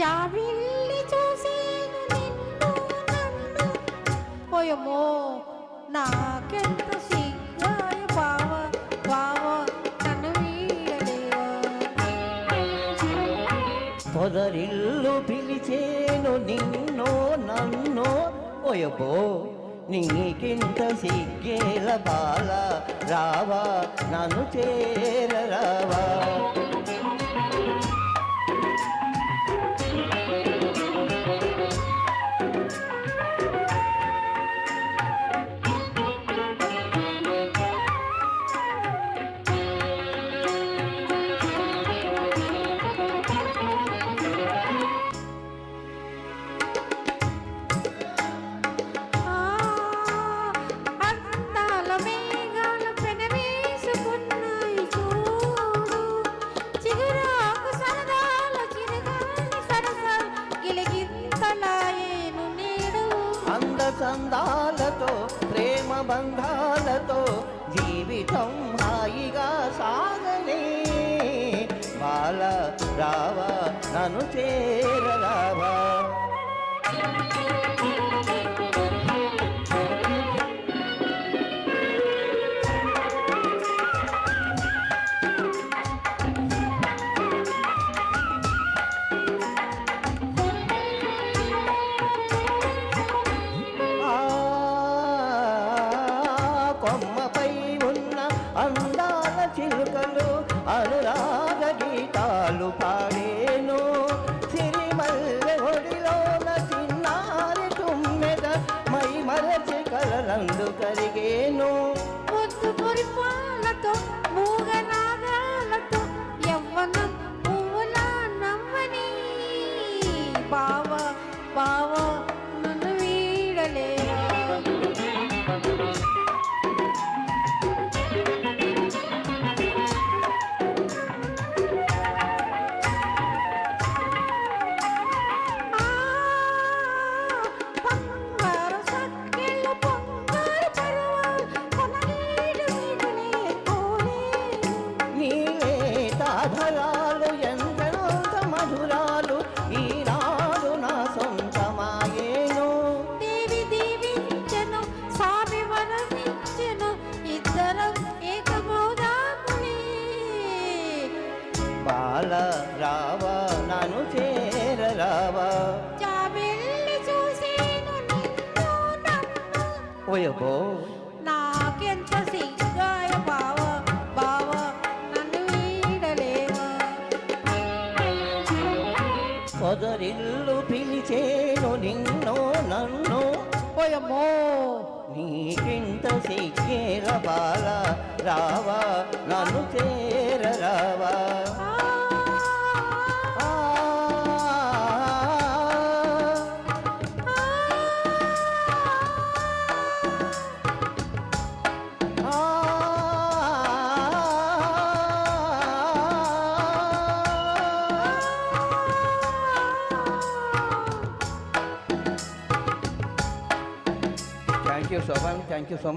జాబిల్లి చూసేను నిన్ను నన్ను పోయమో నాకెంత సిగ్గాయ బావ బావ నన్ను వీడలేవా పొదరిల్లు పిలిచేను నిన్నో నన్నో పోయబో నీకింత సిగ్గేల బాల రావా నన్ను చేరరావా సందాలతో ప్రేమ బంధాలతో జీవితం హాయిగా సాగనే బాల రావా నన్ను చేరరావా కొమ్మపై ఉన్న అందాల చిలుకలు అనురాగ గీతాలు పాడేను సిరిమల్లె ఒడిలోన చిన్నారి తుమ్మెద మై మరచి కలలందు కరిగేను పొద్దు పొరిపాలతో మూగనాగాలతో యవ్వనం పువ్వుల నవ్వని బావ బావ నన్ను వీడలేవా సాధరాలు ఎంతెంత మధురాలు ఈనాడు నా సొంతమాయేను దేవి దీవించెను స్వామి వరమించెను ఇద్దరం ఏకమౌదాముని బాల రావా నన్ను చేరరావా జాబిల్లి చూసేను నిన్ను నన్ను ఓయబో నాకెంత సిగ్గాయ బావ బావ పొదరిల్లు పిలిచేను నిన్నో నన్ను పోయమ్మో నీకింత సిగ్గేల బాల రావా నన్ను చేరరావా Thank you so much.